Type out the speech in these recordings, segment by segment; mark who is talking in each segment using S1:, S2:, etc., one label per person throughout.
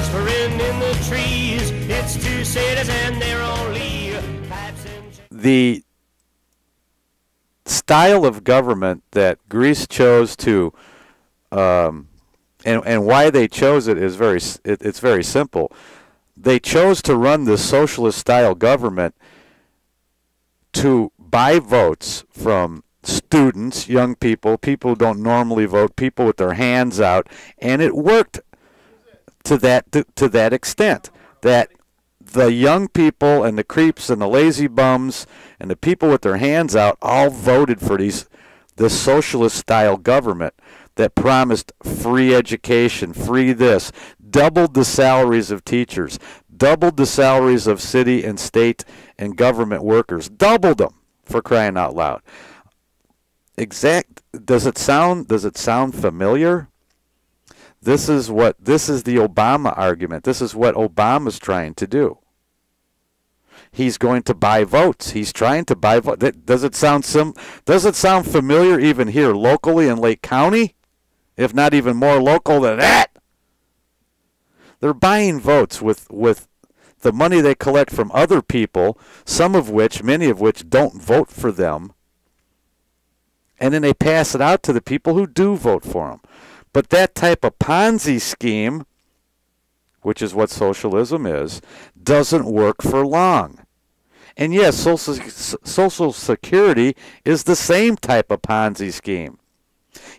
S1: whispering in the trees. It's two cities and they're only pipes and...
S2: The style of government that Greece chose to, and why they chose it is it's very simple. They chose to run this socialist style government to buy votes from students, young people, people who don't normally vote, people with their hands out, and it worked to that extent that the young people and the creeps and the lazy bums and the people with their hands out all voted for this socialist style government that promised free education, free this, doubled the salaries of teachers, doubled the salaries of city and state and government workers, doubled them, for crying out loud. Does it sound familiar? This is the Obama argument. This is what Obama's trying to do. He's going to buy votes. He's trying to buy votes. Does it sound familiar even here locally in Lake County? If not even more local than that. They're buying votes with the money they collect from other people, many of which don't vote for them. And then they pass it out to the people who do vote for them. But that type of Ponzi scheme, which is what socialism is, doesn't work for long. And yes, Social Security is the same type of Ponzi scheme.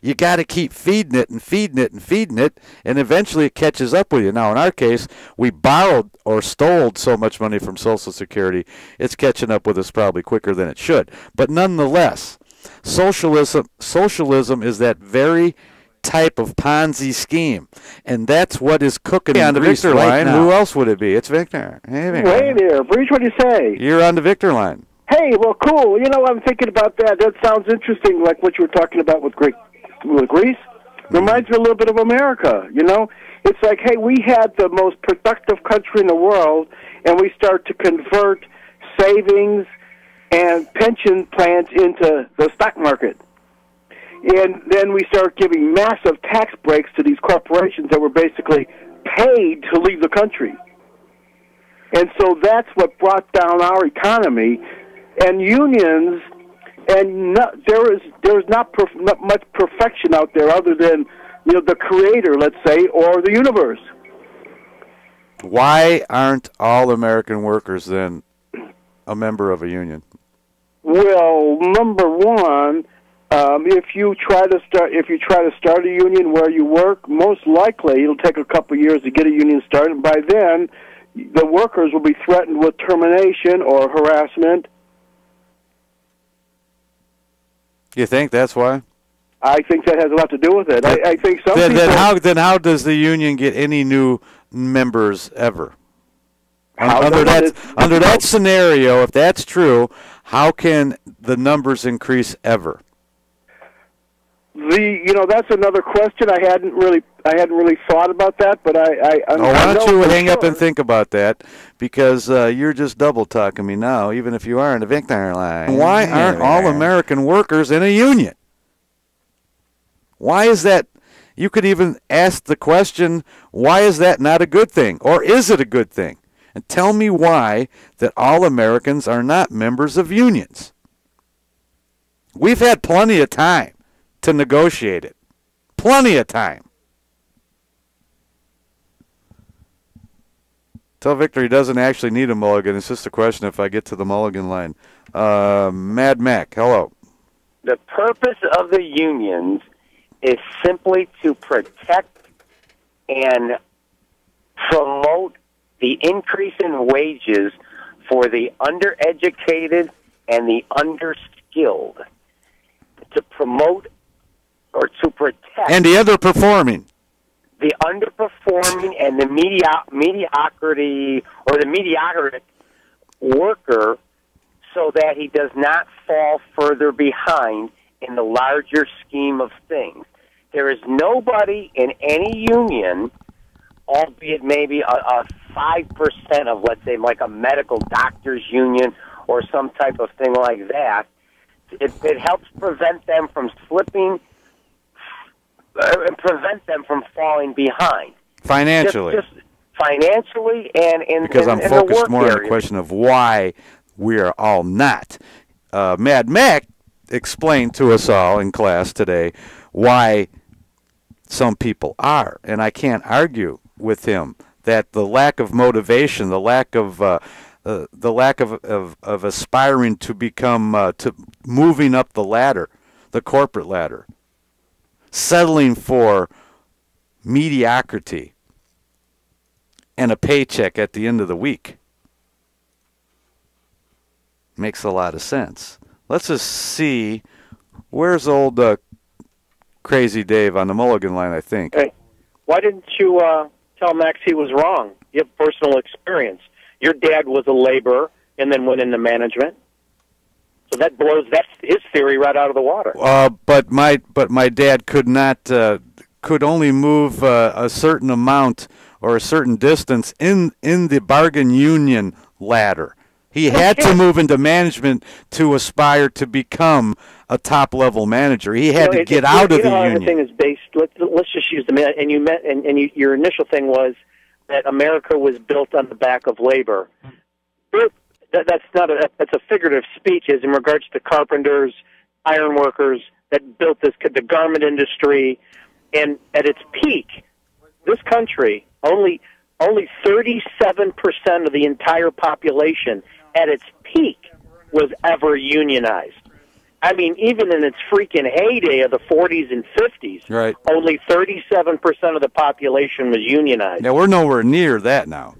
S2: You got to keep feeding it and feeding it and feeding it, and eventually it catches up with you. Now, in our case, we borrowed or stole so much money from Social Security, it's catching up with us probably quicker than it should. But nonetheless, socialism is that very type of Ponzi scheme, and that's what is cooking on the Victor line. Who else would it be? It's Victor. Hey, Victor.
S3: Hey there, Bruce. What do you say?
S2: You're on the Victor line.
S3: Hey, well, cool. You know, I'm thinking about that. That sounds interesting, like what you were talking about with Greece. Reminds me a little bit of America. You know, it's like, hey, we had the most productive country in the world, and we start to convert savings and pension plans into the stock market. And then we start giving massive tax breaks to these corporations that were basically paid to leave the country. And so that's what brought down our economy. And unions, and there is not much perfection out there other than, you know, the creator, let's say, or the universe.
S2: Why aren't all American workers then a member of a union?
S3: Well, number one, if you try to start a union where you work, most likely it'll take a couple of years to get a union started. And by then, the workers will be threatened with termination or harassment.
S2: You think that's why?
S3: I think that has a lot to do with it. I think some people...
S2: Then how does the union get any new members ever? Under that scenario, if that's true, how can the numbers increase ever?
S3: That's another question. I hadn't really thought about that, but why
S2: don't you hang up and think about that, because you're just double talking me now, even if you are in the Victor line. Why aren't all American workers in a union? Why is that? You could even ask the question, why is that not a good thing, or is it a good thing? And tell me why that all Americans are not members of unions. We've had plenty of time to negotiate it. Plenty of time. Tell Victor he doesn't actually need a mulligan. It's just a question if I get to the mulligan line. Mad Mac, hello.
S4: The purpose of the unions is simply to protect and promote the increase in wages for the undereducated and the underskilled. To promote or to protect...
S2: And the underperforming.
S4: The underperforming and the mediocrity or the mediocre worker, so that he does not fall further behind in the larger scheme of things. There is nobody in any union, albeit maybe a 5% of, let's say, like a medical doctor's union or some type of thing like that. It helps prevent them from slipping and prevent them from falling behind.
S2: Financially.
S4: financially and in
S2: because I'm
S4: in
S2: focused
S4: the work
S2: more on the
S4: area.
S2: question of why we are all not. Mad Mac explained to us all in class today why some people are, and I can't argue with him that the lack of motivation, the lack of aspiring to become to moving up the ladder, the corporate ladder, settling for mediocrity and a paycheck at the end of the week makes a lot of sense. Let's just see, where's old Crazy Dave on the Mulligan line, I think.
S5: Hey, why didn't you tell Max he was wrong? You have personal experience. Your dad was a laborer and then went into management. So that blows his theory right out of the water.
S2: But my dad could not could only move a certain amount or a certain distance in the bargain union ladder. He had to move into management to aspire to become a top-level manager. He had to get out of the union.
S5: Everything is based. Let's just use the and you met and your initial thing was that America was built on the back of labor. That's a figurative speech, as in regards to carpenters, iron workers that built the garment industry, and at its peak, this country only 37% of the entire population at its peak was ever unionized. I mean, even in its freaking heyday of the 40s and 50s,
S2: right,
S5: only 37% of the population was unionized.
S2: Now, we're nowhere near that now.